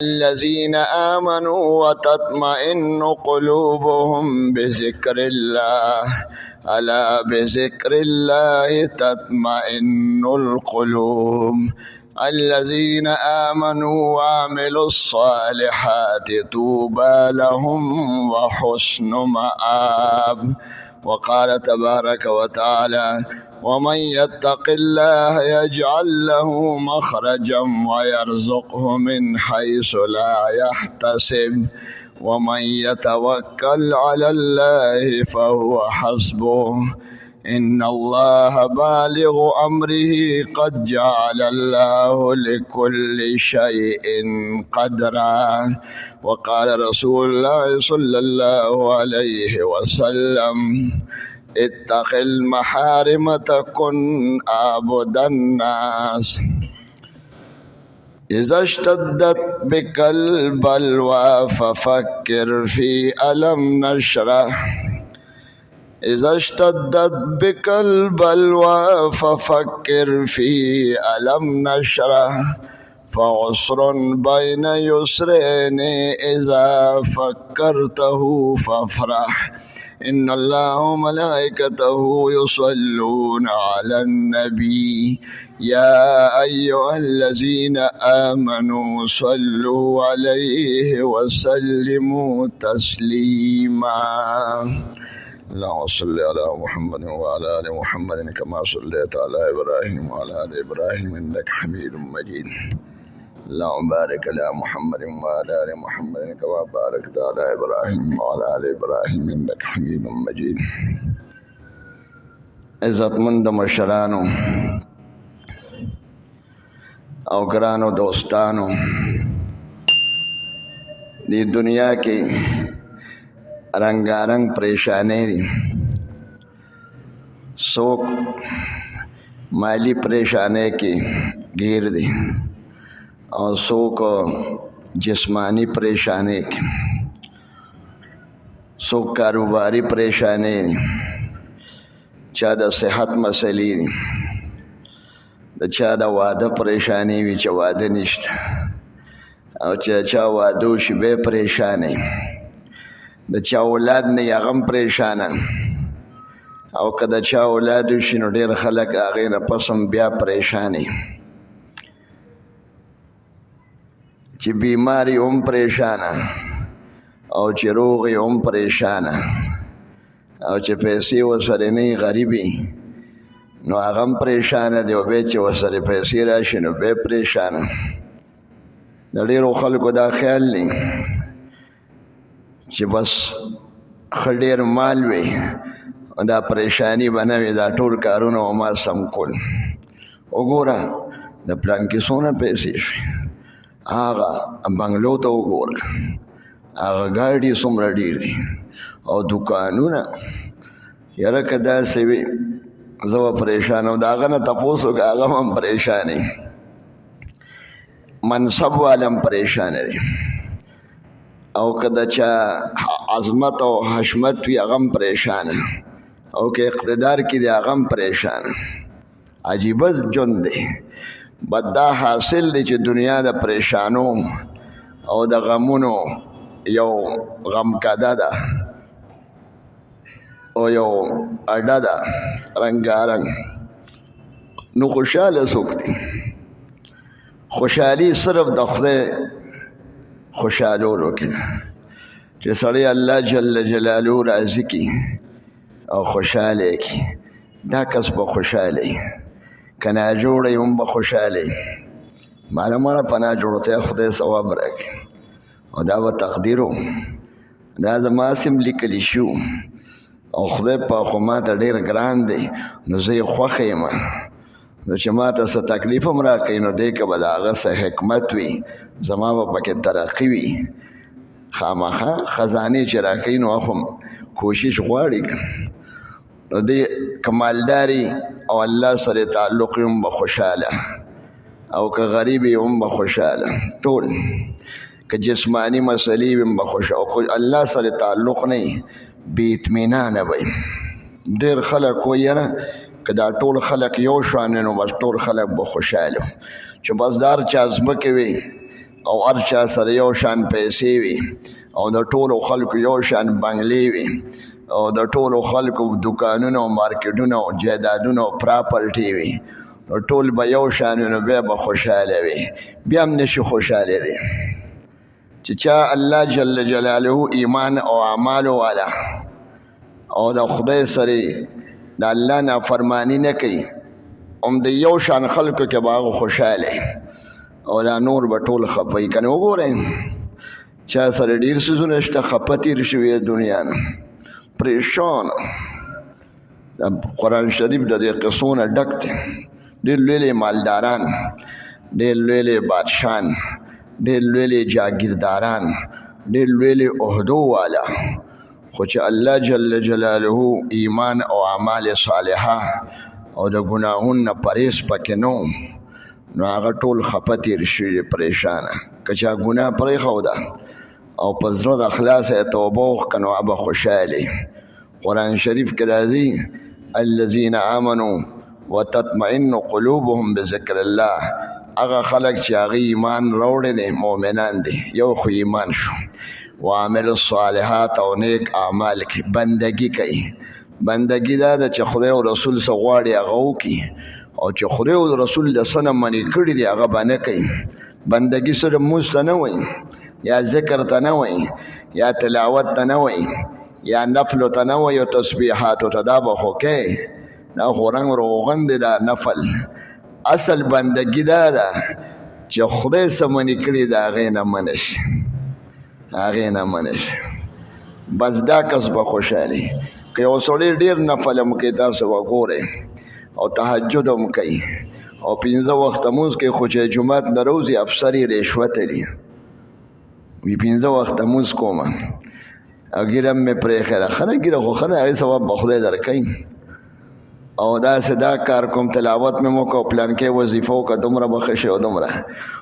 الذين آمنوا وتطمئن قلوبهم بذكر الله ألا بذكر الله تطمئن القلوب الذين آمنوا وعملوا الصالحات طوبى لهم وحسن مآب. وقال تبارك وتعالى ومن يتق الله يجعل له مخرجا ويرزقه من حيث لا يحتسب ومن يتوكل على الله فهو حسبه إن الله بالغ أمره قد جعل الله لكل شيء قدرا. وقال رسول الله صلى الله عليه وسلم اتق المحارم تكن أعبد الناس. إذا اشتدت بك البلوى ففكر في ألم نشرح. إذا اشتدت بك البلوى ففكر في ألم نشرح فعسر بين يسرين إذا فكرته فافرح إن الله وملائكته يصلون على النبي يا أيها الذين آمنوا صلوا عليه وسلموا تسليما. اللهم صل على محمد وعلى آل محمد كما صليت على إبراهيم وعلى آل إبراهيم إنك حميد مجيد. اللهم بارك على محمد وعلى آل محمد كما باركت على إبراهيم وعلى آل إبراهيم إنك حميد مجيد. عزتمند مشرانو او ګرانو دوستانو، دی دنیا کې رنگارنگ پریشانی دی. څوک مالی پریشانی کې گیر دی او څوک جسمانی پریشانی کې، څوک کاروباری پریشانی دی، چا د صحت مسئلې دي، د چا د واده پریشانی وي چې واده نشته، او چې چا واده وشي بیا پریشانی، د چا اولاد نه یې هغه هم پریشانه، او که د چا اولاد وشي نو ډېر خلک هغې نه پس هم بیا پریشانې، چې بیمار یې هم پریشانه او چې روغ یې هم پریشانه، او چې پیسې ورسره نه وي غریب نو هغه هم پریشانه دی، او بیا چې ورسره پیسې راشي نو بیا پریشانه. د ډېرو خلکو دا خیال دی چې بس ښه ډېر مال وي دا پریشانی به نه وي، دا ټول کارونه به ما سم کول. وګوره د پلان کې څومره پیسې شوي، هغه بنګلو ته وګوره، هغه ګاډي څومره ډېر دي او دوکانونه. یاره که داسې وي زه به پریشانه وم، د هغه نه تپوس وکړه هغه هم پریشانې، منصب والا هم پریشانه دی، او که د چا عظمت او حشمت وي هغه هم پریشانه، او که اقتدار کې دی هغه هم پریشانه. عجیبه ژوند دی. بد دا حاصل دی چې دنیا د پریشانو او د غمونو یو غمکده ده او یو اډه ده رنګارنګ. نو خوشحاله څوک دی؟ خوشحالي صرف د خدای خوشحالولو کې ده، چې سړی الله جل جلاله راضي کړي او خوشحاله کړي، دا کس به خوشحاله وي. که ناجوړه هم به خوشحاله وي. ماړه په ناجوړتیا خدای ثواب راکړي، او دا به تقدیر و، دا زما سم لیکلی شو، او خدای په خو ما ته ډېر ګران دی، نو زه یې خوښه یم. نو چې ما ته څه تکلیف هم راکوي نو دی که به د هغه څه حکمت وي، زما به پکې ترقي وي. خامخا خزانې چې راکوي نو خو کوشش غواړي که نو دی که مالداري او الله سره تعلق یې هم به خوشحاله، او که غریب یې هم به خوشحاله، ټول که جسمانی مسئلې وي هم به خوشحاله، او که الله سره تعلق نه وي بې اطمینانه به وي. ډېر خلک وایي یاره که دا ټول خلک یو شان نو بس ټول خلک به خوشحاله، چې بس دا هر چا ځمکې وي او هر چا سره یو شان پیسې وي او د ټولو خلکو یو شان بنګلې وي او د ټولو خلکو دکانونه او مارکیټونه او جایدادونه او پراپرټي وي نو ټول به یو شان وي نو بیا به خوشحاله وي بیا هم نشي خوشحاله دی چې چا الله جل جلاله ایمان او اعمالو والا او د خدای سره د الله نافرمانی نه کوي هم د یو شان خلکو کې به هغه خوشحاله او دا نور به ټول خفه وي. کنه وګورئ چا سره ډېر څیزونه شته خفه تېر شوي دنیا نه پریشان. قرآن شریف د دې قصو نه ډک دی ډېر لوی مالداران ډېر لوی بادشاهان ډېر لوی جاگیرداران ډېر لوی عہدو والا خو چې الله جل جلاله ایمان او اعمال صالحه او د ګناهونو نه پرهیز پکې نو هغه ټول خفه تېر شوي پریشانه که چا ګناه پرېښوده او په زړه د اخلاص یې توبه وکړه نو هغه به خوشحاله. قرآن شریف کې راځي الذین آمنوا وتطمئن قلوبهم بذکر الله هغه خلک چې هغه ایمان راوړی دی مؤمنان دي یو خو ایمان شو وعمل الصالحات او نیک اعمال کوي بندگی کوي. بندگی دا ده چې خدای او رسول څه غواړي هغه وکړي او چې خدای او رسول د څه نه منې کړي دي هغه به نه کوي. بندگی سره لمونځ ته نه وایي یا ذکر ته نه وایي یا تلاوت ته نه وایي یا نفلو ته نه وایي او تسبیحاتو ته دا به خو کوي دا خو رنګ روغن دی دا نفل. اصل بندگی دا ده چې خدای څه منې کړي د هغې نه منع شي هغې نه منع شي بس دا کس به خوشحالي. که یو سړی ډېر نفل هم کوي تاسو وګورئ او تهجد هم کوي او 15 وخته لمونځ کوي خو چې جومات نه راوځي افسر یې رشوت لري وي 15 وخته لمونځ کومه او ګیره مې پرېښې ده ښه نه ګیره خو ښه نه هغې ثواب به خدای درکوي او داسې دا کار کوم تلاوت مې مو وکړه پلان کې وظیفه وکړه دومره به ښه شي او دومره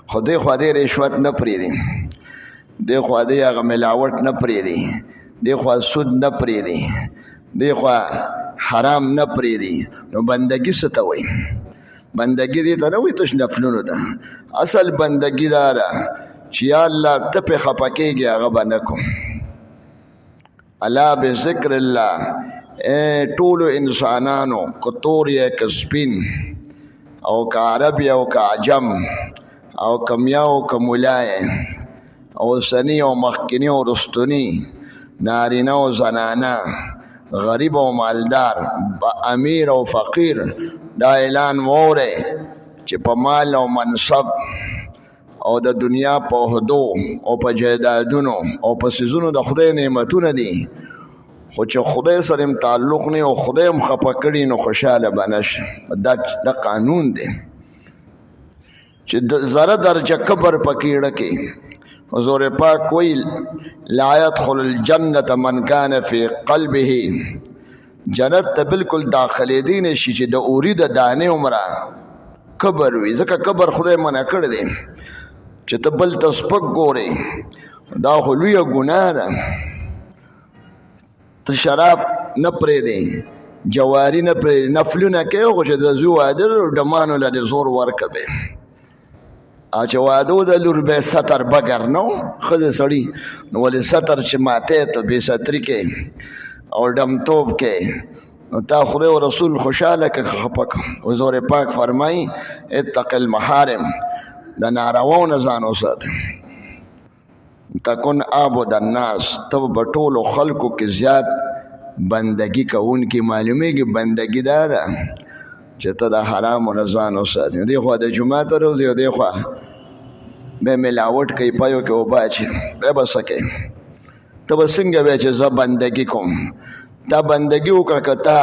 خو دې خوا دې رشوت نه پرېږدي دې خوا دې هغه ملاوټ نه پرېږدي دې خوا سود نه پرېږدي دې خوا حرام نه پرېږدي نو بندگی څه ته وایي بندگی دې ته نه وایي تش نفلونو ته اصل بندگی دا ده چې یا الله ته پې خفه کېږي هغه به نه کوم. الا بذکر الله ټولو انسانانو که تور یې که سپین او که عرب او که عجم او که میا او که ملا او سنی او مخکنی او رستنی نارینه او زنانه غریب او مالدار امیر او فقیر دا اعلان وره چې په مال او منصب او د دنیا په عہدو او په جایدادونو او په څیزونو د خدای نعمتونه دي خو چې خدای سره هم تعلق نه او خدای هم خفه کړي نو خوشحاله به نشي. دا قانون دی چې ذره درجه کبر پکې ډکې حضور پاک وی لا يدخل الجنة من كان في قلبه جنت ته بالکل داخلي دي نشي چې د اوري د دانې عمره کبر وي ځکه کبر خدای منع کړی دی چې ته بل ته سپک ګورې دا خو لویه ګناه ده. ته شراب نه پرېږدې جواري نه پرېږدې نفلونه کوې خو چې د زوی واده ډمانو له دې زور ورکوې چې واده د لور به ستر بګر نو ښځې سړي نو ولې ستر چې ماتې ته بې ستري کې او ډمتوب کې نو تا خدای و رسول خوشحاله که خفه که. حضور پاک فرمایي اتق المحارم د نارواو نه ځان وساته تکن عبد الناس ته به ټولو خلکو کې زیات بندگی کوونکي معلومیږي. بندگی دا ده چې ته د حرامو نه ځان وساتې دې خوا د جومات ته راوځې او دې خوا به ملاوټ کوي پایو کې اوبه اچي بیا به څه کوې ته به څنګه وایې چې زه بندگی کوم تا بندگی وکړه که تا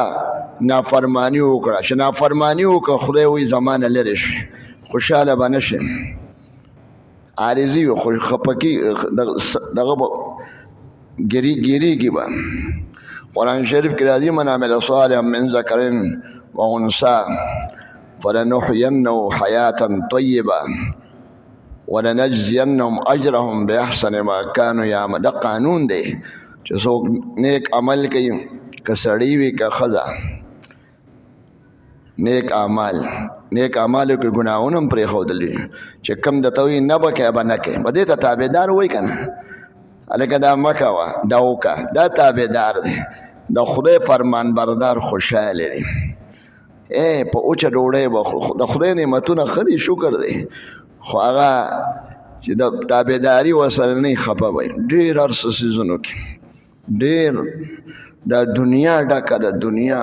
نافرمانی وکړه چې نافرمانی وکړه خدای وایي زما نه لرې شي خوشحاله به نه شي عارضي وي خو خفه دغه به ګیریږي به. قرآن شریف کې راځي من عمل صالحا من ذکر وانثى فلنحيينه حياة طيبة ولنجزينهم اجرهم باحسن ما كانوا يعملون. دا قانون دی چې څوک نیک عمل کوي که سړی وي که ښځه نیک اعمال نیک اعمالو کې ګناهونه هم پرېښودلي چې کم درته وایي نه به کوې به نه کوې به دې ته تابعدار وایي که نه هلکه دا مه کوه دا وکړه دا تابعدار دی د خدای فرمان بردار خوشحاله دی په اوچه ډوډۍ به د خدای نعمتونه ښه دي شکر دی خو هغه چې د تابعداري ورسره نه خفه وي ډېر هر څه څیزونو کې ډېر د دنیا ډکه د دنیا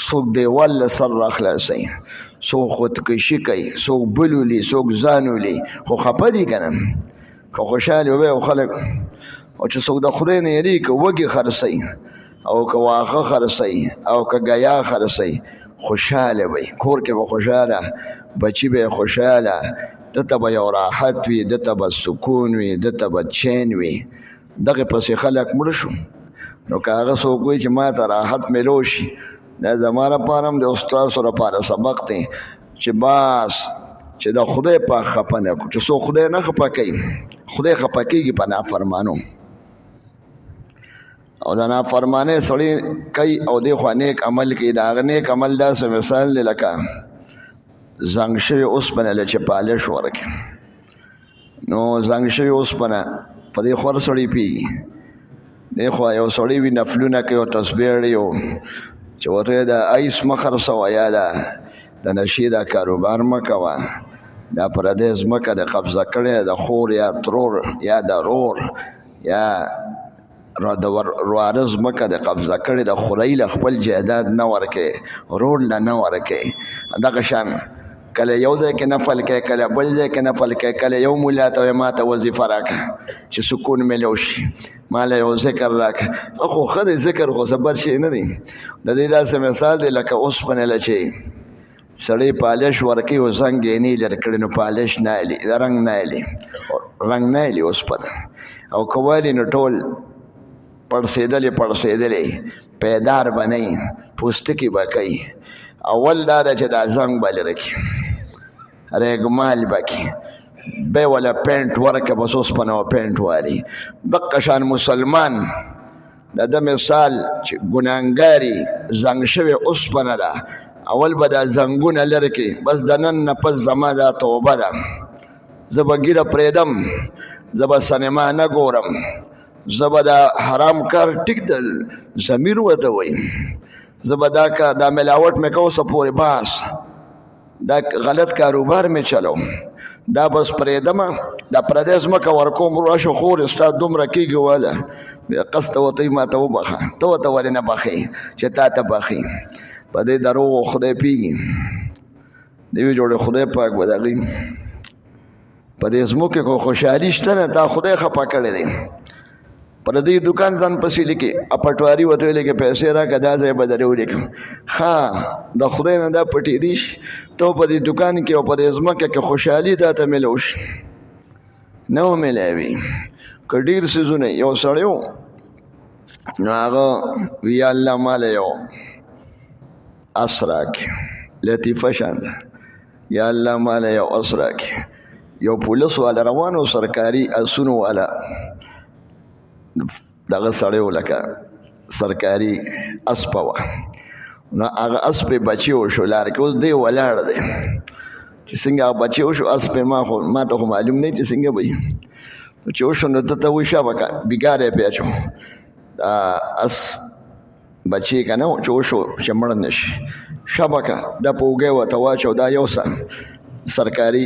څوک دیوال له سر راخلاصوي څوک خودکشي کوي څوک بل ولي څوک ځان ولي خو خفه دي که نه که خوشحالې وبی او خلک او چې څوک د خدای نه یېرېږي که وږي خرڅوي او که واښه خرڅوي او که ګیا خرڅوي خوشحاله وي کور کې به خوشحاله بچي به یې خوشحاله دته به یو راحت وي دته به سکون وي دته به چین وي دغې پسې خلک مړه شو نو که هغه څوک وایي چې ما ته راحت میلو شي دا زما لپاره هم د استاسو لپاره سبق دی چې بس چې د خدای په خفه نه کړو چې څوک خدای نه خفه کوي خدای خفه کېږي په نافرمانو او د نافرمانۍ سړی کوي او دی خوا نیک عمل کوي د هغه نیک عمل داسې مثال دی لکه زنګ شوې اوسپنه له چې پالش ورکړي نو زنګ شوې اوسپنه په دې خور سړی پیږي دی خوا یو سړی وي نفلونه کوي او تسبیح وړي چې ورته د ایس مه خرڅوه یا د نشې دا کاروبار مه کوه دا پردی ځمکه د قبضه کړې د خور یا ترور یا د رور یا د واره ځمکه د قبضه کړې د خورۍ له خپل جایداد نه ورکې رور له نه ورکې دغه شان کله یو ځای کې نفل کوي کله بل ځای کې نفل کوي کله یو مولا ته وایي ما ته وظیفه راکړه چې سکون میلو شي ما له یو ذکر راکړه خو ښه دی ذکر خو صبر شی نه دی د دې داسې مثال دی لکه اوسپنې له چې سړی پالش ورکوي او زنګ یې نه لرې کړی نو پالش نه هلي رنګ نه هلي اوسپنه او که والي نو ټول پړسېدلې پیدار به نه وي پوستکي به کوي اول دا ده چې دا زنګ به لرې کړي ریګمال به کړي بیا وله پینټ ورکړه بس اوسپنه او پینټ والي دقه شان مسلمان د ده مثال چې ګناهګاري زنګ شوې اوسپنه ده اول به دا زنګونه لرې کړي بس د نن نه پس زما دا توبه ده زه به ګیره پرېږدم زه به سینما نه ګورم زه به دا حرام کار ټیک د ضمیر ورته وایي زه به دا ملاوټ مې کوه څه پورې باس دا غلط کاروبار مې چلو دا بس پرېږدمه دا پردی ځمکه ورکوم راشه خور ستا دومره کېږي واله قصد ته ورته ما ته وبخه ته ورته ولې نه بخې چې تا ته بخې په دې دروغو خدای پیږي نوي جوړې خدای پاک به د هغې په دې ځمکې کو خوشحالي شته نه تا خدای خفه کړی دی پر دې دکان ځان پسې لیکي پټواري ورته ویلې کې پیسې راکړه دا ځای به درې ولیکم ښه د خدای نه دا پټېدی شي ته په دې دکان کې او په دې ځمکه کې خوشحالي تا ته میلو شي نه ومیلاوي که ډېر څیزونه یو سړی و نو هغه وي یا الله ماله یو اس راکړي لطیفه شان ده یا الله ماله یو اس راکړي یو پولیس والا روان و سرکاري اسونو والا دغه سړی و لکه سرکاري اسپه وه نو هغه اسپې بچي وشو لاره کې اوس دی ولاړ دی چې څنګه هغه بچي وشو اسپې ما ته خو معلوم نه چې څنګه به وي نو چې وشو نو ده ته وایي شابه بیګار یې پې اچو دا اس بچی که نه چې وشو چې مړ نه شي شابه که دا په اوږه ورته واچو دا یو سرکاري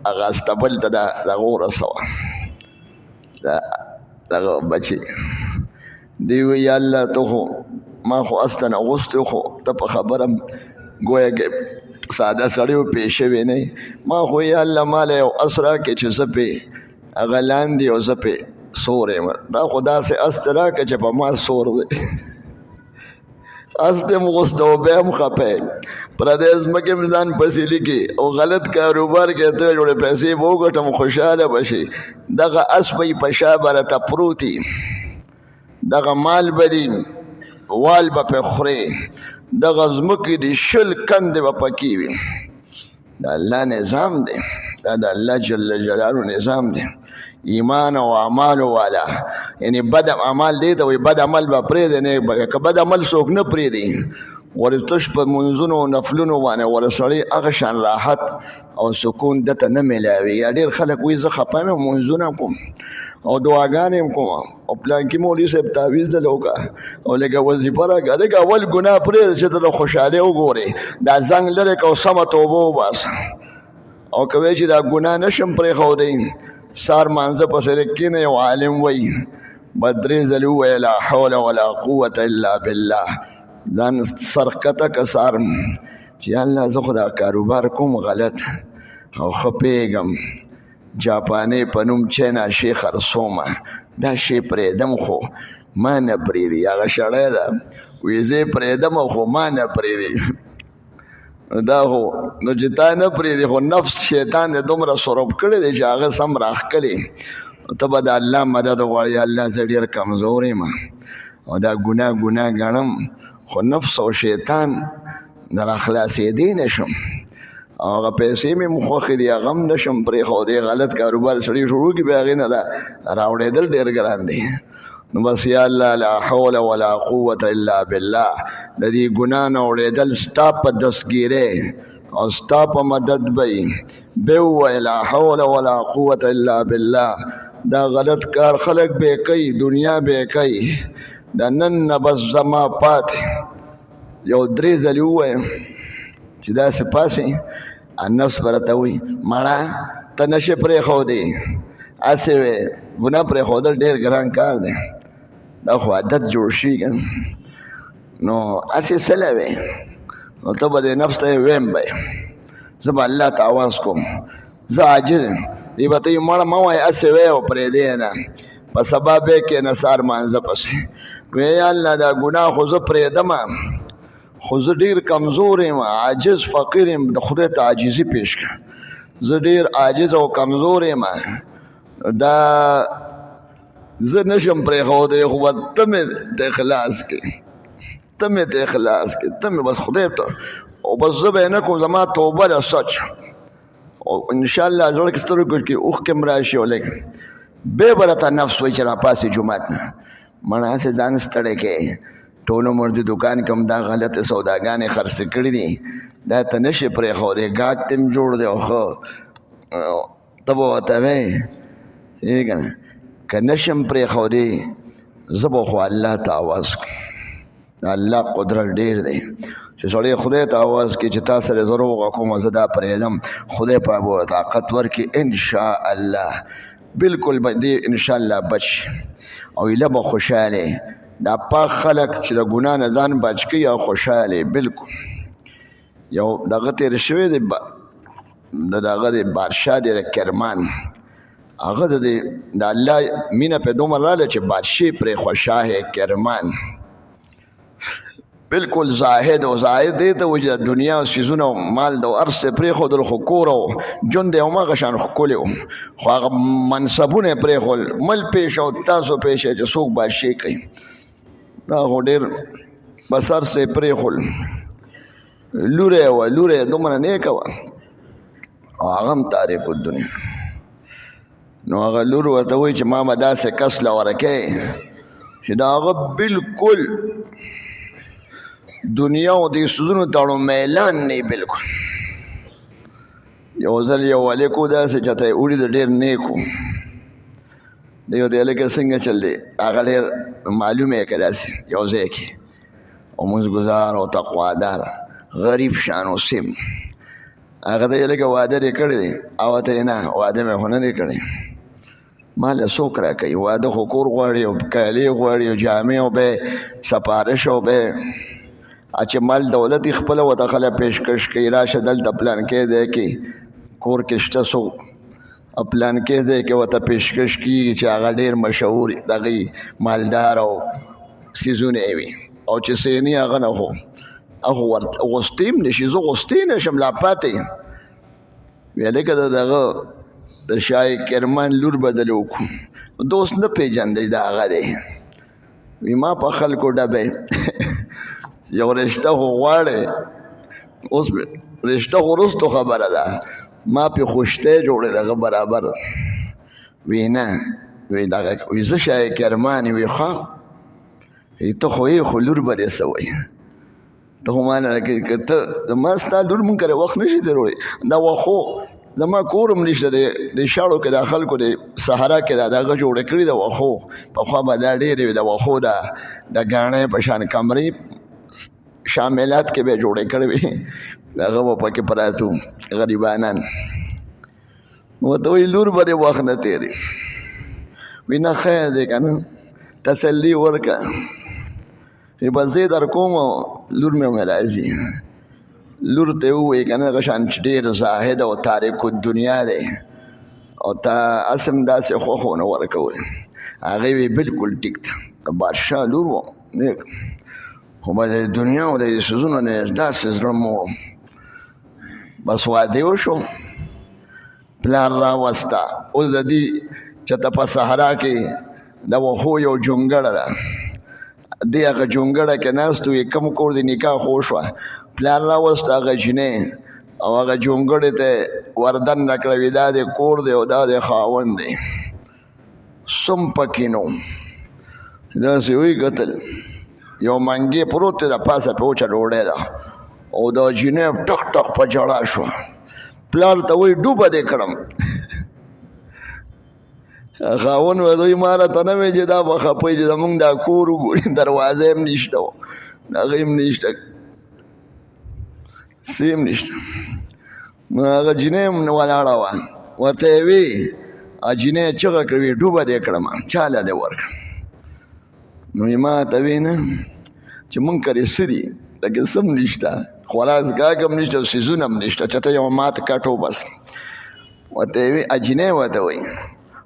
هغه استبل ته دغه ورسوه دغه بچی دی وی یا الله ته خو ما خو اصلا اغوستی خو ته په خبره گویا کې ساده سړی و پې شوی نه ما خو یا الله ماله یو اس راکړې چې زه پې هغه لاندې او زه پې سور یم دا خو داسې اس ته راکړه چې په ما سور دی اس دې م غوسته و بیا م خفه پردی ځمکې مې ځان پسې لیکي او غلط کاروبار کې ته جوړې پیسې به وګټم خوشحاله به شي دغه اس به یې په شا برته پروت وي دغه مال به دي وال به پې خورې دغه ځمکې دي شل کندې به پکې وي د الله نظام دی دا د الله جل جلاله نظام دی ایمان او اعمال والا یعنی بد اعمال دی ته وایي بد عمل به پرېږدي نه که بد عمل څوک نه پرېږدي ورتش په منځونو او نفلونو باندې ورسړی هغه شان راحت او سکون دته نه ملاوي. یا ډېر خلک وایي زه خفه یم منځونه کوم او دعاګانې هم کوم او پلانکي مولوي صاحب تعویض دله وکړه او لږه وظیفه راکړه. لږ اول ګناه پرېږده چې ته د خوشحالۍ وګورې، دا زنګ لرې کړه او سمه توبه وباسه. او که وایې چې دا ګناه نشم پرېښودی، سار مانځه پسې کښېنه، یو عالم وایي به 3 ځلې ووایه لا حول ولا قوة الا بالله. ځان سرکته که سار چې الله زه خو دا کاروبار کوم غلط او ښه پوهېږم، جاپانۍ په نوم چینا شی خرڅومه، دا شی پرېږدم خو ما نه پرېږدي. هغه شړی ده وایي زه یې پرېږدم خو ما نه پرېږدي. دا خو نو چې تا نه پرېږدي خو نفس شیطان دې دومره سرب کړی دی چې هغه سم راښکلي. ته به د الله مدد غواړې، الله زه ډېر کمزور یم او دا ګناه ګڼم، خو نفس او شیطان د راخلاصېدی نه شم او هغه پیسې مې خوښې دي هغه هم نه شم پرېښودی. غلط کاروبار سړي شروع کړي، بیا هغې نه راوړېدل ډېر ګران دی. نو بس یا الله لا حول ولا قوة الا بالله، د دې ګناه نه اورېدل ستا په دستګیرۍ او ستا په مدد به یې ووایې لا حول ولا قوة الا بالله. دا غلط کار خلک به کوي، دنیا به کوي، دا نن نه بس زما پاتې یو 3 ځلې ووایم چې داسې پاسې نفس به راته وایي مړه ته نشې پرېښودی، هسې وې ګناه پرېښودل ډېر ګران کار دی، دا خو عادت جوړ شي که نو هسې سله وې نو ته به دې نفس ته یې ویم به زه به الله ته آواز کوم زه عاجز یم. دی به ته یې مړه مه وایې هسې وې او پرېږدې نه، په سبا به یې کښېنه سهار مانځه پسې وایې یا الله دا ګناه خو زه پرېږدمه، خو زه ډېر کمزور یم، عاجز فقیر یم، د خدای ته عاجزي پېښ کړه، زه ډېر عاجز او کمزور یم، دا زه نشم پرېښودی، خو به ته مې ته اخلاص کړې، ته مې ته اخلاص کړې، ته مې بس خدای ته او بس زه به یې نه کوم، زما توبه ده سچ او انشاءالله زړه کې سترګو کې اوښکې هم راشي او لږ بیا به راته نفس وایي چې راپاسې جومات نه مړه هسې ځان ستړی کوې، ټول عمر دې دوکان کې هم دا غلطې سوداګانې خرڅې کړي دي، دا ته نشي پرېښودی، ګاټ ته هم جوړ دی او ښه ته به ورته وایې پوهېږې که نه، که نشم پرېښودی زه به خو الله ته آواز کړم. د الله قدرت ډېر دی چې سړی خدای ته آواز کړي چې تا سره زه روغه کوم زه دا پرېږدم، خدای په به طاقت ورکړي انشاءالله، بلکل به دې انشاءالله بچ او ایله به خوشحاله. دا پاک خلک چې د ګناه نه ځان بچ کوي او خوشحاله. بلکل یو دغه تېر شوی دی د دغه د بادشاه دی کرمان، هغه د الله مینه پرې دومره راغله چې بادشاه پرې خوشحاله کرمان بلکل زاهد او زاهد دی ته وایي د دنیا او څیزونه او مال د هر څه پرېښودل، خو کور او ژوند یې هماغه شان ښکلی و، خو هغه منصبونه یې پرېښول، مل پېښ او تاسو پېښ چې څوک بادشاهي کوي، دا خو ډېر بس هر څه یې پرېښول. لوره یې وه، لوره یې دومره نیکه وه او هغه هم تاریک الدنیا. نو هغه لور ورته وایي چې ما به داسې کس له ورکوې چې د هغه بلکل دنیا او دې څیزونو ته اړو میلان نه وي. بلکل یو ځل یو هلک و داسې چاته یې وړي د ډېر نیک و، د یو د هلک څنګه چل دی هغه ډېر معلومه یې که داسې یو ځای کې او مونځګزار او تقوادار غریب شان و سیم، هغه ته یې لکه واده دې کړی دی او ته یې نه واده مې خو نه دی کړی، ما له څوک راکوي، واده خو کور غواړي او کالي غواړي او جامې او به سپارش او به چې مال دولت یې خپله ورته خلک پیشکش کوي راشه دلته پلانکۍ ځای کې کور کې شته څو پلانکۍ ځای کې ورته پیشکش کېږي چې هغه ډېر مشهور دغه مالدار او څیزونه یې وي او چې سیني هغه نه خو هغه غوستی هم نه شي، زه غوستی نه شم لا پاتې ویې لکه دغه د شاه کرمان لور بدل وکړو دوست نه پېژندی د هغه دی، وي ما په خلکو ډبې یو رشته خو غواړې، اوس رشته خو وروستو خبره ده، ما پې خوشتی جوړې دغه برابر، وی نه وی دغه وي زه شاه کرمان وي ښه ته خو یې خو لور به دې څه وایي، ته خو ما نه راکوې که ته زما ستا لور مونږ کره وخت نه شي تېرولی دا وښو زما کور هم نشته د شاړو کې د خلکو د صحرا کې دا دغه جوړه کړي د وښو پخوا به دا ډېرې وي د وښو د ګاڼۍ په شان کمرې شاملات کې به جوړې کړې وي هغه به پکې پراته وو غریبانان ورته وایي لور به دې وخت نه تېري وي نه خیر دی که نه تسلي ورکړه وي بس زه یې در کوم لور مې راځي لور ته ووایي که نه هغه شان چې ډېر زاهد او تارک الدنیا دی او تا اسم داسې خوښ ونه ورکوئ هغې وی بلکل ټیک ده د بادشاه لور و نیک خو به د دنیا او د څیزونو نه داسې زړه موړ بس واده وشو پلار راوسته اوس د دې چېرته په صحرا کې د وښو یو جونګړه ده دې هغه جونګړه کې ناست وي کوم کور د نکاح خو شوه پلار راوسته هغه جینۍ او هغه جونګړې ته وردن راکړه وي دا د کور دی او دا د خاوند دی سم پکې نو داسې وی کتل یو منګې پروت دی د پاسه پې وچه ډوډۍ ده او دا جینۍ ټک ټک په ژړا شوه پلار ته وایي ډوبه دې کړم خاوند وایي ما راته نه وایي چې دا به خفه چې زمونږ دا کور وګوري دروازه هم نشته و هغه هم نشته څه هم نشته نو هغه جینۍ هم ولاړه وه ورته یې وی جینۍ چغه کړې ډوبه دې کړم چاله دې ورکړم نو یې ما ته وی نه چې مونږ کرې څه دي لکه څه هم نشته خوراکګاه هم نشته څیزونه هم نشته چې ته یو مات کټو بس ورته یې وی جینۍ ورته وایي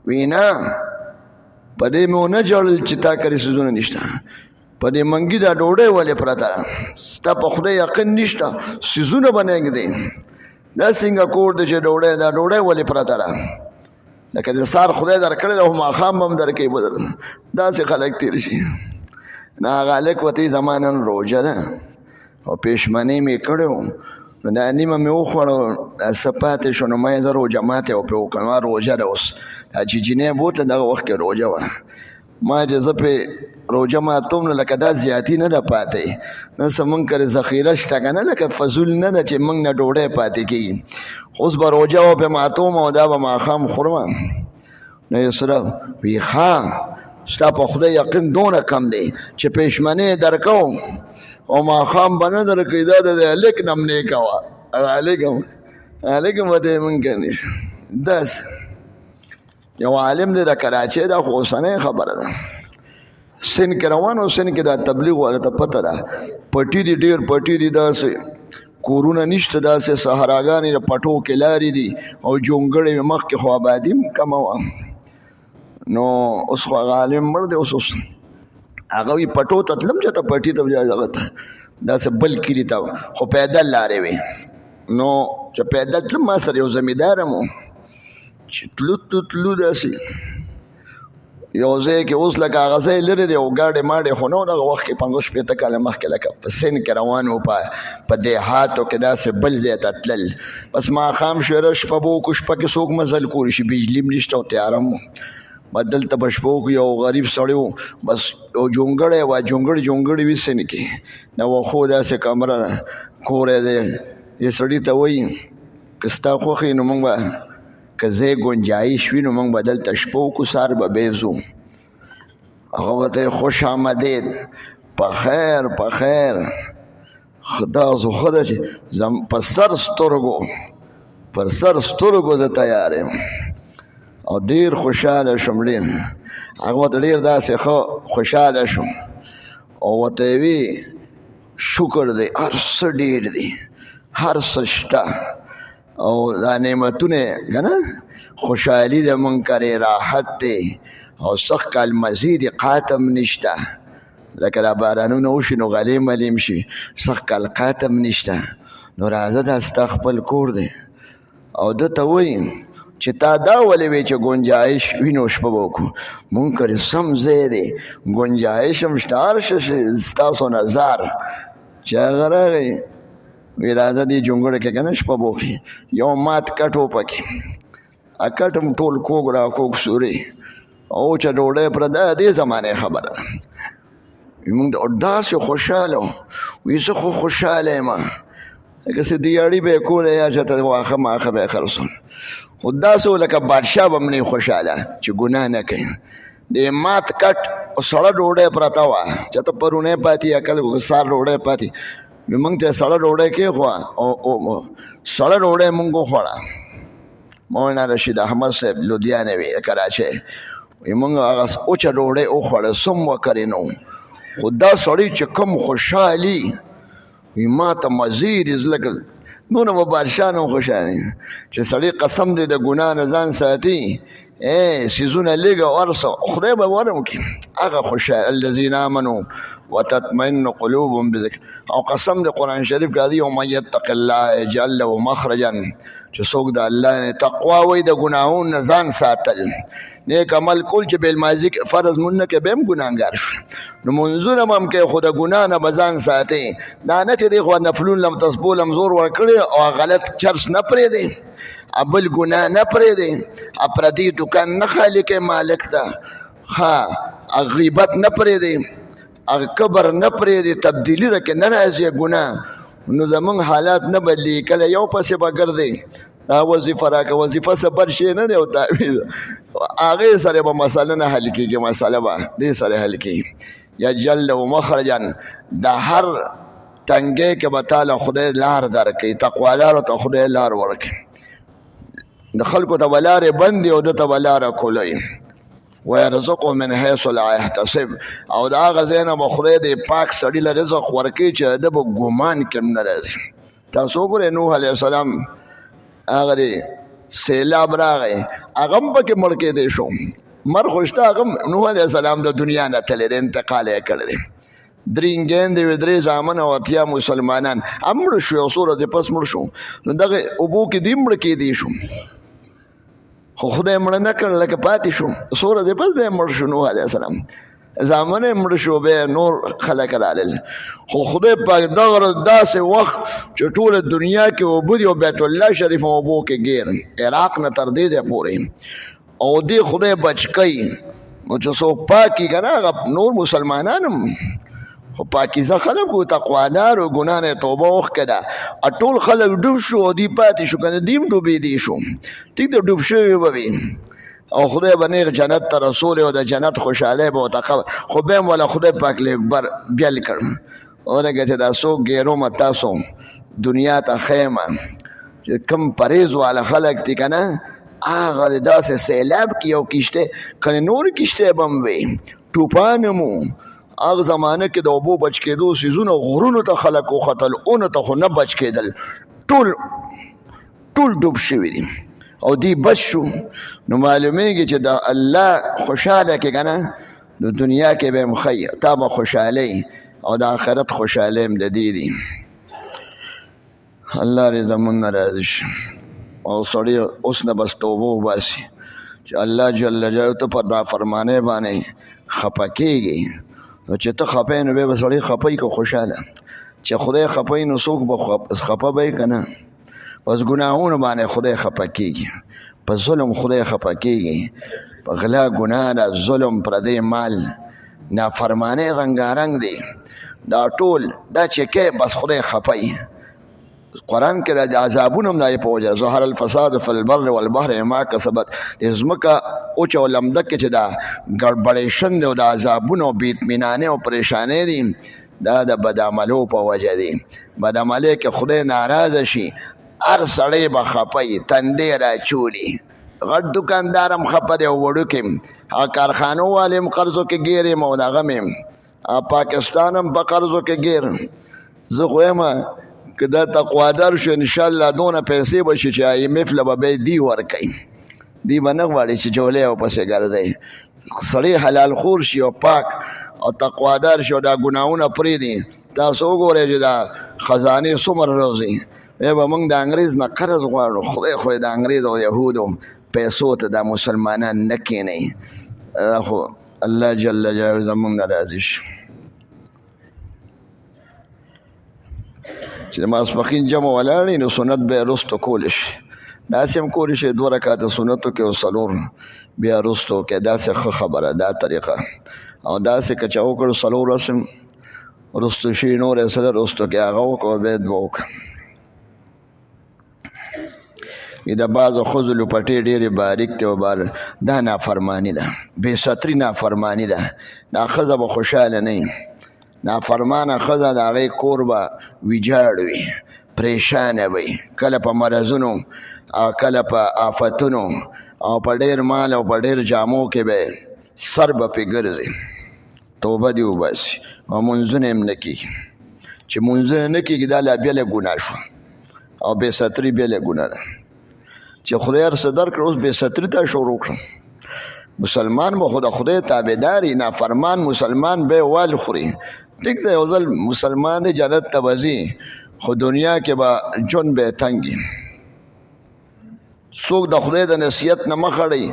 وی نه په دې مې ونه ژړل چې تا کرې څیزونه نشته په دې منګي دا ډوډۍ ولې پرته ده ستا په خدای یقین نشته څیزونه به نه ږدې دا څنګه کور دی چې ډوډۍ دا ډوډۍ ولې پرته ده لکه د سهار خدای درکړې ده خو ماښام به هم درکوي داسې خلک تېر شي نه هغه هلک ورته زما نن روژه ده او پېشمنۍ مې کړی و نو دا نیمه مې وخوړه څه پاتې شو نو ما یې زه روژه ماتې پرې وکړم ما روژه ده اوس چې جینۍ بوتله دغه وخت کې روژه وه ما چې زه پې روژه ماتوم نو لکه دا زیاتي نه ده پاتې نه څه مونږ کرې ذخیره شته که نه لکه فضول نه ده چې مونږ نه ډوډۍ پاتې کېږي اوس به روژه و پې ماتوم او دا به ماښام خورم نو یې سره وی ښه ستا په خدای یقین دونه کم دی چې پېشمنۍ یې درکوم او ماښام به نه درکوي دا د هلک نه هم نیکه وه هلک هم ورته یې مونږ کوي داسې یو عالم دی د کراچۍ دا خو اوسنۍ خبره ده سند کې روان او سند کې دا تبلیغ والا ته پته ده پټي دي ډېر پټي دي داسې کورونه نشته داسې صحراګانې د پټو کې لارې دي او جونګړې مخکې خو آبادي هم کمه وه نو اوس خو هغه عالم مړ دی اوس هغه وي پټو ته تلم چې ته پټي ته هغه ته داسې بل کلي ته خو پیدل لارې وې نو چې پیدل تلم ما سره یو زمیندار هم و چې تلو داسې یو ځای کې اوس لکه هغه ځای لرې دی او ګاډې ماډې خو نه و دغه وخت کې 50-60 کاله مخکې لکه په سند کې روان و په دیهاتو کې داسې بل ځای ته تلل بس ماښام شوره شپه به وکړو شپه کې څوک مزل کولی شي بجلي هم نشته او تیاره هم و دلته به شپه وکړو یو غریب سړی و بس یو جونګړی وه جونګړې وي سند کې د وښو داسې کمره ده کور یې دی دې سړي ته وایي که ستا خوښ یې نو موږ به که ځای ګنجایش وي نو موږ به دلته شپه وکړو سهار به بیا ځو هغه ورته خوش آمدید په خیر خدا زه ښه ده چې په سر سترګو زه تیار یم او ډېر خوشحاله شوم ډېر هغه ورته ډېر داسې ښه خوشحاله شوم او ورته یې وي شکر دی هر څه ډېر دی هر څه شته او دا نعمتونه که نه خوشحالي د منکر راحت دی او سخت کال مزید قاتم نشته لکه دا بارانونه وشي نو غلیم ولیم شي سخت کال قاتم نشته نو راځه دا ستا خپل کور دی او ده ته وایي چې تا دا ولې وی چې گنجایش وي نو شپه به وکړو مونږ کرې سم ځای دی گنجایش هم شته هر څه ستاسو نظر چې هغه راغی وی راځه دې جونګړه کې که نه شپه به وکړي یو مات کټ و پکې کټ هم ټول کوږ را کوږ سورې او چې ډوډۍ پرده دې زمانې خبره موږ داسې خوشحاله وي زه خو خوشحاله یم لکه څه دیاړي به یې کوله یا چېرته واښه ماښه به یې خرڅول خو داسې و لکه بادشاه به هم نه خوشحاله چې ګناه نه کوي د مات کټ سړه ډوډۍ پرته وه چېرته پرونی پاتې یا کله سار ډوډۍ پاتې موږ ته سړه ډوډۍ کېښوه او سړه ډوډۍ موږ وخوړه مولانا رشید احمد صاحب لودیانوي د کراچۍ وایي موږ هغه وچه ډوډۍ وخوړه سم وکړې نو خو دا سړی چې کوم خوشحالي وایي ما ته مزید لکه نور به بادشاه نه خوشحالي چې سړی قسم دی د ګناه نه ځان ساتي سیزونه لږه ورسه خدای به ورکړي هغه خوشحال الذین آمنوا وتطمئن قلوبهم بذکر او قسم د قرآن شریف کې دی ومن یتق الله یجعل له مخرجا چې څوک د الله نه تقوا وي د ګناهونو نه ځان ساتل نیک عمل کول چې بالماضي فرض مونږ نه کې به هم ګناهګار شو نو منځونه هم کې خو د ګناه نه به ځان ساتي دا نه چې دی خو نفلون لم تسبو لم زور ورکړي او غلط چرس نه پرېږدي بل ګناه نه پرېږدي پردي دکان نه خالي کې مالک ته ښه غیبت نه پرېږدي کبر نه پرېږدي تبدیلي ده کې نه راځي ګناه نو زمونږ حالات نه بدلېږي کله یو پسې به ګرځئ دا وظیفه راکړه وظیفه څه بر شی نه دی او تعویض هغې سره به مسله نه حل کېږي مسله به دې سره حل کېږي یجعل له مخرجا د هر تنګۍ کې به تاله خدای لار درکوي تقوادارو ته خدای لار ورکوي د خلکو ته به لارې بندي او ده ته به لاره کولوي ويرزقه من حيث لا يحتسب او دا هغه ځای نه به خدای د پاک سړي له رزق ورکوي چې ده به ګمان کې هم نه راځي تاسو وګورئ نوح علیه السلام هغه دی سیلاب راغی هغه هم پکې مړ کېدی شو مر خو شته هغه نوح علیه السلام د دنیا نه تللی دی انتقال یې کړی دی 3 نجیندې وې 3 زامن او 80 مسلمانان هم مړه شو یو څو ورځې پس مړ شو نو دغه اوبو کې دی مړه کېدی شو خو خدای مړه نه کړ لکه پاتې شو څو ورځې پس به یې مړ شو نوح علیه السلام زامن یې مړه شو بیا نور خلک رالل خو خدای پاک دغه ورځ داسې وخت چې ټوله دنیا کې اوبه دي او بیت الله شریف هم اوبو کې ګیر عراق نه تر دې ځای پورې او دې خدای بچ کوي نو چې څوک پاکي که نه هغه نور مسلمانان هم خو پاکیزه خلک و تقوادار و ګناه نه توبه وکړه ټول خلک ډوب شو او دی پاتې شو کنه دیم ډوبېدی شو ټیک د ډوب شوي به وي او خدای به نیغ جنت ته رسول او د جنت خوشحالی به ورته خو بیا هم والا خدای پاک بر بیل کړ اورګه چې دا څوک ګیرومه تاسو دنیا ته خیمه چې کم پریز والا خلک دي که نه هغه داسې سیلاب کې یو کشته کنه نور کشته به هم وي طوفان هم هغه زمانه کې د اوبو بچ کېدو سیزونه غرونو ته خلک وختل اونو ته خو نه بچ کېدل ټول ډوب شوي دي او دی بچ شو نو معلومیږي چې د الله خوشحاله کې که نه د دنیا کې به هم ښي تا به خوشحالۍ او د آخرت خوشحالۍ هم د دې دي الله دې زمونږ نه راضي شي او سړی اوس نه بس توبه وباسي چې الله جل جلاله ته پر نافرمانۍ باندې خفه کېږي نو چې ته خفه یې نو بیا به سړی خفه یي که خوشحاله چې خدای خفه یي نو څوک به خفه به یې که نه پس ګناهونو باندې خدای خفه کېږي په ظلم خدای خفه کېږي په غلا ګناه ده ظلم پردی مال نافرمانۍ رنګارنګ دی دا ټول دا چې کې بس خدای خفه یي قرآن کې د عذابونو هم دا یې په وجه ظهر الفساد فی البر والبحر ما کسبت ځمکه اوچه او لمده کې چې دا ګډبډېشن دی او د عذابونو بې اطمینانۍ او پریشانۍ دي دا د بدعملو په وجه دی بدعملۍ کې خدای ناراضه شي هر سړی به خفه وي تندې راچولي غټ دکاندار هم خفه دی او وړوکې هم کارخانو والې هم قرضو کې ګیر یم او دغه مې پاکستان هم په قرضو کې ګیر زه خو یم که دا تقوادار شو انشاءالله دونه پیسې به شي چې IMF له به دی ورکوي دی به نه غواړي چې جولۍ ورپسې ګرځئ سړی حلال خور شي او پاک او تقوادار شي او دا ګناهونه پرېږدي تاسو وګورئ چې دا خزانې څومره روزي بیا به موږ د انګریز نه قرض غواړو خدای خو د انګریز او یهودو پیسو ته دا مسلمانان نه کښېنئ خو الله جل جلاله زموږ نه راضي شي چې د ماسپښین جمع ولاړې نو سنت به یې وروسته کولی شي داسې هم کولی شي 2 رکعاته سنتو کې او 4 بیا وروستو کې. داسې ښه خبره دا طریقه. او داسې که چا وکړو 4 رسم وروستو شي نور یې څه ده وروستو کې هغه وکړو بیا 2 وکړه. د بعضو ښځو لپټې ډېرې باریک دي او دا نافرماني ده، بې ستري نافرماني ده. دا ښځه به خوشحاله نه وي. نافرمانه ښځه د هغې کور به ویجاړ وي، پریشانه وي، کله په مرضونو او کله په آفتونو او په ډېر مال او په ډېر جامو کې به سر به پې ګرځي. توبه دې وباسي او منځونه یې هم نه کېږي. چې منځونه نه کېږي دا لا بېله ګناه شوه او بې ستري بېله ګناه ده. چې خدای هر څه درکړه اوس بې ستري ته شروع کړم. مسلمان به خو د خدای تابعدار وي، نافرمان مسلمان به یې وال خوري. ټیک ده یو ځل مسلمان دی جنت ته به ځي خو دنیا کې به ژوند به یې تنګ وي. څوک د خدای د نصیحت نه مخ اړوي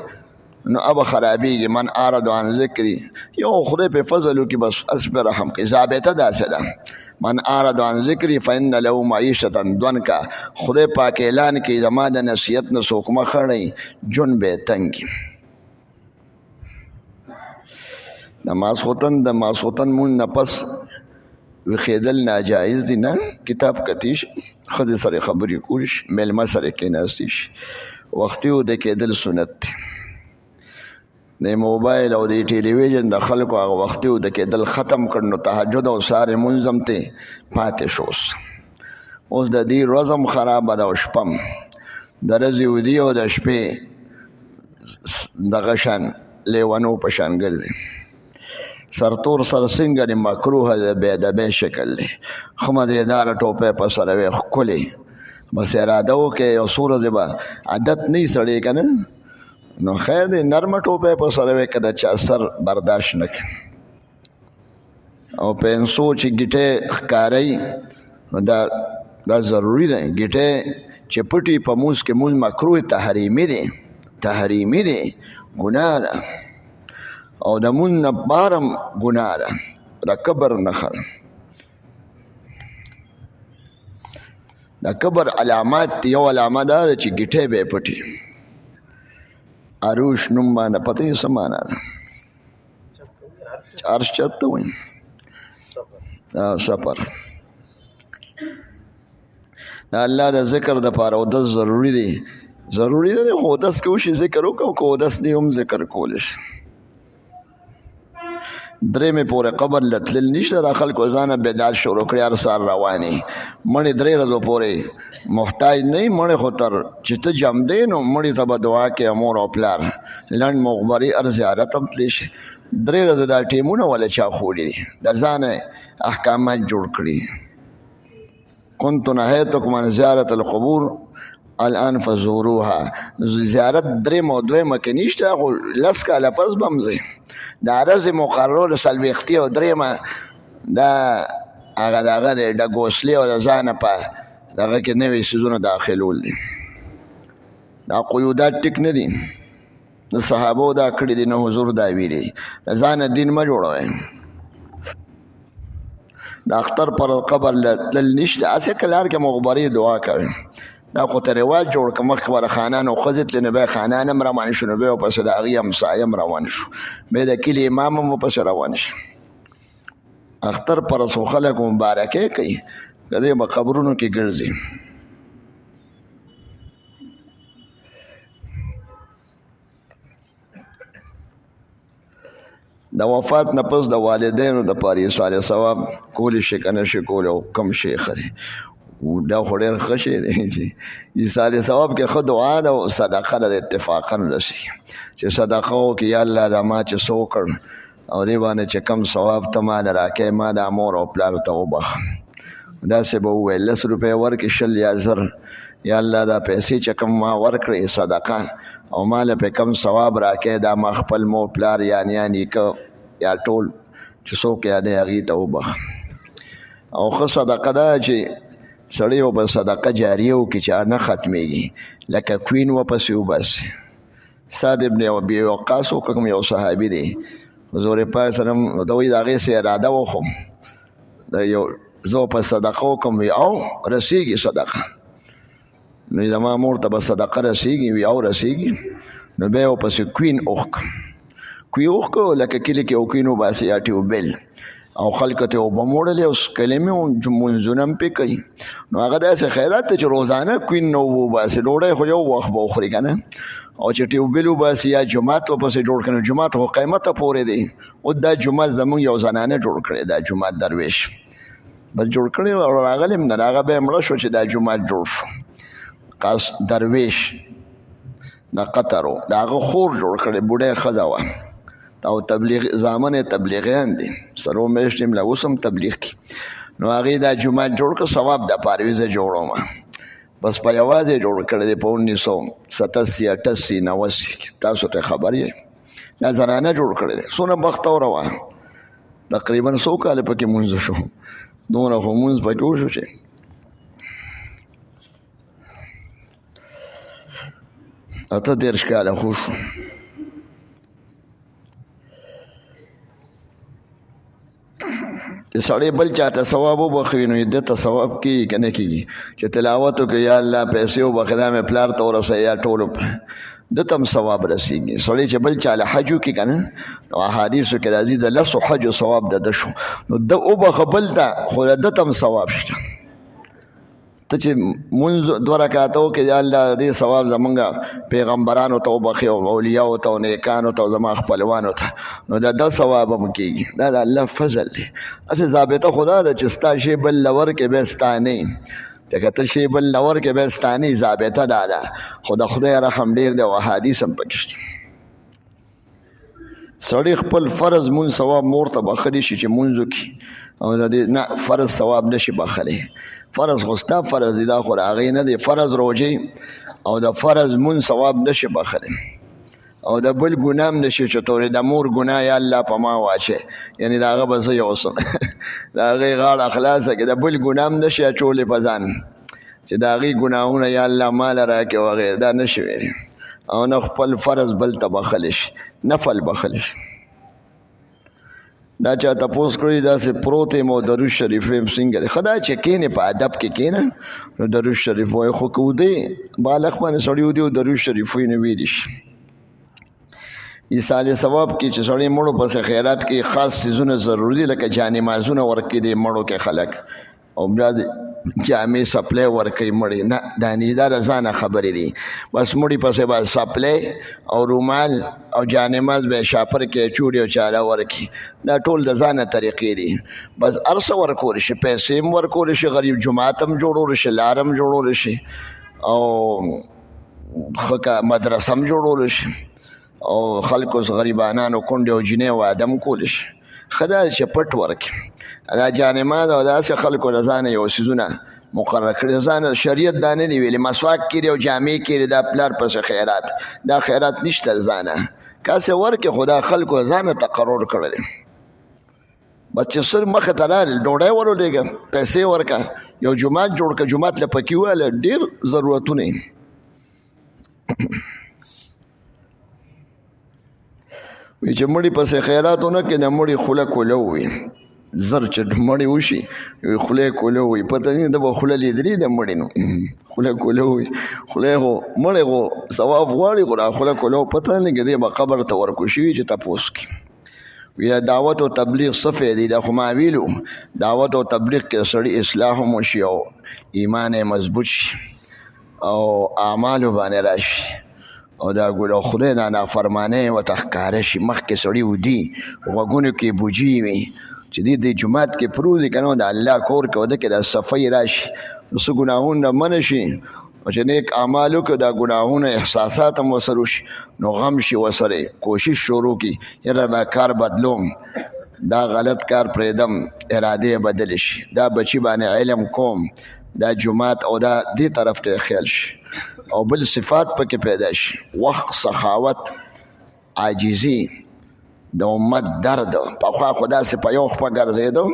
نو ابه خرابېږي. من اعرض عن ذکري یو خدای په فضل وکړي بس اس په رحم کوي. ضابطه داسې ده من اعرض عن ذکري فإن له معیشة ضنکا. خدای پاک اعلان کوي زما د نصیحت نه څوک مخ اړوي ژوند به یې تنګ وي. د ماسخوتن مون نه پس ویښېدل ناجایز دي نه. کتاب کتی شي، ښځې سره خبرې کولی شي، میلمه سره کېناستی شي. وختي وده کېدل سنت دی. د موبایل او د ټلویزیون د خلکو هغه وختي وده کېدل ختم کړ نو تهجد او سهار لمونځ هم ته پاتې شو. اوس د دې ورځ هم خرابه ده او شپه هم. د ورځې ودي او د شپې دغه شان لیونو په شان ګرځي. سرتور سرسنګ مکروه د بې ادبۍ شکل دی. ښه مزېداره ټوپۍ په سره وي ښکلې بس اراده وکړې یو څو ورځې به عادت نه وي سړی که نه نو خیر دی نرمه ټوپۍ په سره وي که د چا سر برداشت نه کړي. او پنسو چې ګیټۍ ښکاروي نو دا ضروري دی. ګیټۍ چې پټي په مونځ کې مونځ مکروه تحریمي دی ګناه ده او د مونځ نه بهر هم ګناه ده. د کبر نښه ده. د کبر علامات یو علامه دا ده چې ګیټۍ به یې پټي. عروش نوم باندې پته یې څه معنا ده؟ عرش چت ته وایي سفر. د الله د ذکر دپاره اودس ضروري دی. ضروري دی خو اودس کې وشي ذکر وکړو که اودس دی هم ذکر کولی شي. درېمې پورې قبر له تلل نشته. را خلکو ځانه بدعت شروع کړي هر سهار روانې مړې 3 ورځو پورې محتاج نه وي. مړې خو تر چې ته جمدې نو مړې ته به دعا کوې مور او پلار لنډ مغبري هر زیارت هم تللی شي. 3 ورځې دا ټیمونه ولې چا ښودي دي؟ د ځانه احکامات جوړ کړي. كنت نهيتكم عن زیارت القبور الان فزوروها. زیارت 3 او 2 کې نشته خو 10 کاله پس به هم ځئ. دا ورځې مقررو 40 او 3 دا هغه دغه دی د ګوسلې او د ځانه په دغه کې نوي څیزونه داخلول دي. دا قیودات ټیک نه دي. د صحابو دا کړي دي نه حضور دا ویلي. د ځانه دین مه جوړوئ. د اختر پر قبر تلل نشته. هسې که لار کې مغبرې دعا کوي. دا خو ته رواج جوړ که مخکې به د خانان او ښځې تلې نو بیا خانان هم روان شو نو بیا ورپسې د هغې همسایه هم روان شو بیا د کلي امام هم ورپسې روان شو. اختر پر څو خلک مبارکۍ کوي که دی به قبرونو کې ګرځي. د وفات نه پس د والدینو دپاره یې صالح ثواب کولی شي که نه شي کولی او کم شي ښه دی. دا خو ډېر ښه شی دی چې صالح ثواب کې ښه دعا ده او صدقه ده. د اتفاقا رسي چې صدقه وکړي یا الله دا ما چې څه وکړ او دې باندې چې کم ثواب ته ماله راکړې ما دا مور او پلار ته وبخه. داسې به وویل 10 روپۍ ورکړي 20 یا 1000 یا الله دا پیسې چې کم ما ورکړې صدقه او ماله پې کم ثواب راکړې دا ما خپل مور پلار یا نیکه یا ټول چې څوک یې دی هغې ته وبخه. او ښه صدقه ده چې سړی و به صدقه جاریه وکړي چې نه ختمېږي لکه کوین ورپسې وباسي. سعد ابن ابي وقاص کوم یو صحابي دی حضور پاک سلام ته وایي د هغې څه اراده وخم د یو زه په صدقه وکړم او رسېږي صدقه نو زما مور ته به صدقه رسېږي وي او رسېږي نو بیا یې ورپسې کوین اوښ کوی اوښ لکه کلي کې یو کوین وباسي یا ټیوبیل او خلکو ته اوبه موړلې او کلمې او مونځونه هم پرې کوي نو هغه داسې خیرات دی چې روزانه کوین نه وباسي ډوډۍ خو یو وخت به وخوري که نه او چې ټیوبیل وباسي یا جومات ورپسې جوړ کړي جومات خو قیمته پورې دی او دا جومات زمونږ یو زنانه جوړ کړی دا جومات درویش بس جوړ کړی او راغلی هم نه هغه بیا مړه شو چې دا جومات جوړ شو قاس درویش د قطر و د هغه خور جوړ کړی بوډۍ ښځه وه او تبلیغ زامن تبلیغیان دي سرو میشت لا اوس هم تبلیغ کی نو هغې دا جومات جوړ کړ ثواب د پارویزه جوړوم بس په یوازې جوړ کړی دی په 1987 88 90 کې تاسو ته خبر یې دا زنانه جوړ کړی دی څونه بختوره وه تقریبا 100 کاله پکې مونځ شو دومره خو مونځ پکې وشو چې اته 30 کاله خو شو چې سړی بل چاته ثواب وبخوي نو ده ته ثواب کېږي که نه کېږي چې تلاوت وکړي یا الله پیسې وبخي دا مې پلار ته ورسوي یا ټولو ده ته هم ثواب رسېږي سړی چې بل چاله حج وکړي که نه نو احادیثو کې راځي د 10 حجو ثواب د ده شو نو ده وبخه بل ته خو د ده ته هم ثواب شته ته چې مونځ 2 رکعاته وکړې یا الله دې ثواب زمونږ پیغمبرانو ته وبخي او اولیاو ته او نیکانو ته او زما خپلوانو ته نو د ده ثواب هم کېږي دا د الله فضل دی هسې ضابطه خو دا ده چې ستا شی بل له ورکې بیا ستا نه وي ځکه ته شی بل له ورکې بیا ستا نه وي ضابطه دا ده خو د خدای رحم ډېر دی او احادیث هم پکې شته سړی خپل فرض مونځ ثواب مور ته بخلی شي چې مونځ وکړي او د دې نه فرض ثواب نشي بخلی فرض خو ستا فرض دی دا خو د هغې نه دی فرض روژې او د فرض مونځ ثواب نشي بخلی او د بل ګناه هم نشي چتوری د مور ګناه یا الله په ما واچې یعنی د هغه به زه یوسم د هغې غاړه خلاصه کړي د بل ګناه هم نشي اچولی په ځان چې د هغې ګناهونه یا الله ماله راکړي وغیره دا نشي ویلی او نه خپل فرض بل ته بخلی شي نفل بخلی شي دا چا تپوس کړی داسې پروت یم او درود شریف یم څنګه دی ښه دا چې کښېنې په ادب کې کښېنه نو درود شریف وایي خو که ودی بالغ باندې سړی ودي او درود شریف وایي نو ویلی شي ایصال ثواب کې چې سړی مړو پسې خیرات کې خاص څیزونه ضروري دي لکه جانمازونه ورکړي دي مړو کې خلک او بیا جامې سپلی ورکوي مړی نه دا نه دا د ځانه خبرې دي بس مړي پسې به سپلی او رومال او جانماز به یې شاپر کې چوړي او چاله ورکړي دا ټول د ځانه طریقې دي بس هر څه ورکولی شي پیسې هم ورکولی شي غریب جومات هم جوړولی شي لار هم جوړولی شي او ښه مدرسه هم جوړولی شي او خلکو غریبانانو کونډې او جینۍ واده هم کولی شي ښه دا چې پټ ورکړي دا جانماز او داسې خلکو د ځانه یو څیزونه مقرر کړي د ځانه شریعت دا نه دی ویلي مسواک کړي او جامې کړي دا پلار پسې خیرات دا خیرات نشته د ځانه کاسې ورکړي خو دا خلکو ځانه تقرر کړی دی بس چې سر مخې ته رال ډوډۍ ورولېږه پیسې ورکړه یو جومات جوړ کړه جومات له پکې وواله ډېر ضرورتونه یې وی چې مړي پسې خیرات ونه کړي د مړي خوله کوله ووي زر چې مړی وشي خوله یې کوله ووي پته نه ده به خوله لیدلي د مړي نو خوله کوله ووي خوله یې خو مړی خو ثواب غواړي خو دا خوله کوله پته نه لګي دی به قبر ته ورکوشي وي چې تپوس کړي وی دعوت او تبلیغ څه فایدې دا خو ما ویلو دعوت او تبلیغ کې سړی اصلاح هم وشي او ایمان یې مضبوط شي او اعمالو باندې راشي او دا ګوره خدای دا نافرمانۍ ورته ښکاره شي مخکې سړي ودي غوږونو کې بوجي وي چې دې جومات کې پروت دي که نه د الله کور کې وده کې دا صفۍ راشي څه ګناهونه منع شي او چې نیک اعمال وکړو دا ګناهونه احساسات هم ورسره وشي نو غم شي ورسره کوشش شروع کړي یاره دا کار بدلوم دا غلط کار پرېږدم ارادې بدلې شي دا بچي باندې علم کوم دا جومات او دا دې طرف ته خیال شي او بل صفات پکې پیدا شي وخت سخاوت عاجزي د امت درد پخوا خو داسې په یو خپه ګرځېدو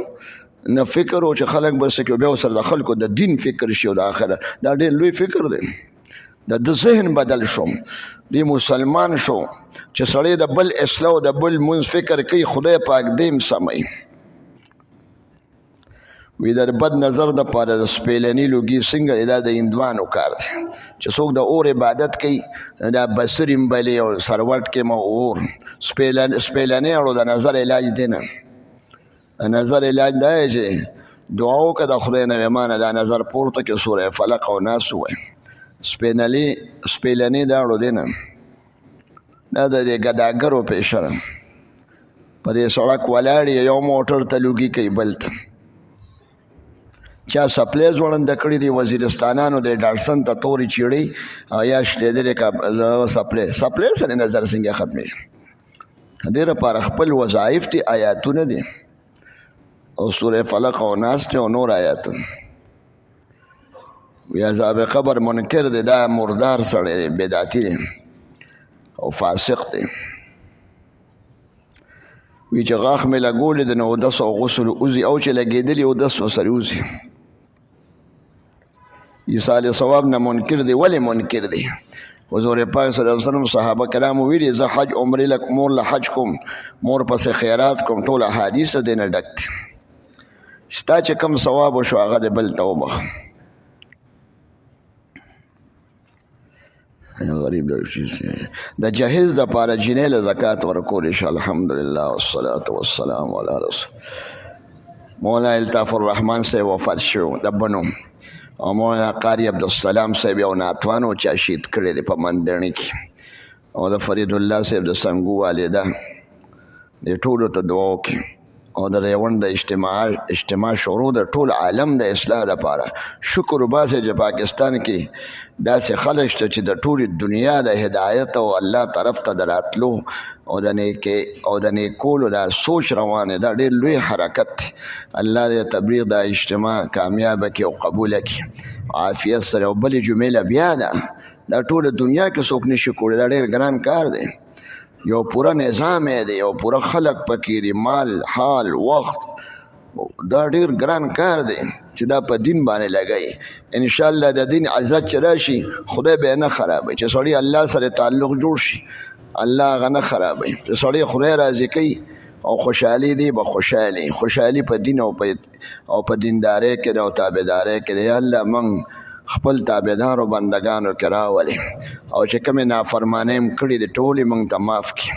نه فکر و چې خلک بس کې بیا ورسره د خلکو د دین فکر شي او د آخره دا ډېر لوی فکر دی د ذهن بدل شوم دی مسلمان شو چې سړی د بل اصلاح او د بل منځ فکر کوي خدای پاک دې هم سموي وی د بد نظر د پاره د سپیلنی لوګي څنګه دا د هندوانو کار دی چې څوک د اور عبادت کوي دا بصریم بلې او سروټ کې مو اور سپیلنی اړو د نظر علاج دی نه نظر علاج دا چې دعا وکړه د خدای نه ایمانه دا نظر پورته کې سوره فلق او ناس وای سپیلنی دا اړو دی نه دا د ګداګرو پیشه ده په دې سړک ولاړ یو موټر ته لوګي کوي بل ته چا سپلې ځوړنده کړي دي وزیرستانانو د ډاټسن ته تورې چیړي او یا شلیدلې کا سپلې سره نظر څنګه ختمي دې لپاره خپل وظایف دي آیاتونه دي او سوره فلق او ناس ته او نور آیاتونه وی عذاب قبر منکر دی دا مردار سړی بدعتي دی او فاسق دی وی چې غاښ مې لګولې د 9 غسل اوزي او چې لګېدلې 9 سره اوزي ایصال ثواب نه منکر دی ولې منکر دی حضور پاک صلی الله علیه وسلم صحابه کرام ویلي زه حج عمرې لک مور له حج کوم مور پسې خیرات کوم ټول احادیث دې نه ډک دي ستا چې کوم ثواب وشو هغه دې بل ته وبخه غریب د جهیز د پاره جنې له زکات ورکول ان شاء الله الحمدلله والصلاه والسلام علی رسول مولانا الطاف الرحمن سے وفات شو د بنو او مولانا قاری عبدالسلام صاحب یو ناتوانو چا شهید کړی دی په مندړي کې او د فرید الله صاحب د سنگو والده د ټولو ته دعا وکړي او د ریوند د اجتماع شروع د ټول عالم د اصلاح لپاره شکر وباسه چې پاکستان کې داسې خلک شته چې د ټولې دنیا د هدایت او الله طرف ته دراتلو او د نیکولو دا سوچ روانه دا ډېر لوی حرکت دی الله دې تبلیغ د اجتماع کامیابه کړي او قبوله کړي عافیت سره او بلې جملې بیا ده دا ټوله دنیا کې څوک نشي کولی دا ډېر ګران کار دی یو پورا نظام دی یو پورا خلق پکې مال حال وخت دا ډیر ګران کار دی چې دا په دین باندې لګي ان شاء الله د دین عزت چې راشي خدای به نه خرابوي چې سړی الله سره تعلق جوړ شي الله غنه خرابوي چې سړی خدای راضي کوي او خوشحالي دی به خوشحالي په دین او په دیندارۍ کې او تابعدارۍ کې دی الله موږ خپل تابعدار او بندگانو کې راولي او چې کومه نافرمانی کړي د ټولې موږ ته معاف کړي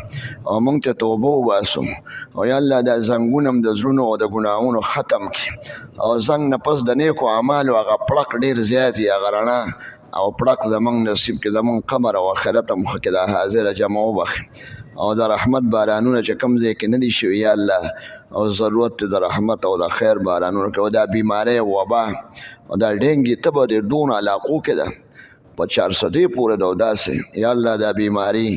او موږ ته توبه وباسو او یا الله دا زنګونه د زړونو او د ګناهونو ختم کړي او زنګ نه پس د نیکو اعمالو هغه پړق ډېر زیات یې هغه رڼا او پړق زموږ نصیب کې زموږ قبر او آخرت هم ښه کې دا حاضره جمع وبخي او د رحمت بارانونه چې کوم ځای کې نه دي شوي یا الله او ضرورت د رحمت او د خیر بارانونه کوي دا بیماری وبا او دا ډینګي ته به د دون علاقو کې ده په 400 پورې دا داسې یا الله دا بیماری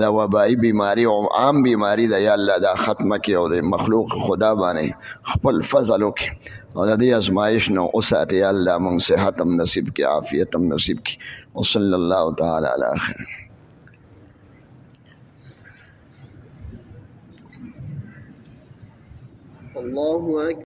دا وبایي بیماری او عام بیماری ده یا الله دا ختمه کړي او د مخلوق خدا باندې خپل فضل وکړي او د دې ازمایش نه اوساتې یا الله موږ صحت هم نصیب کړي عافیت هم نصیب کړي وصلی الله تعالی علی خیر الله أكبر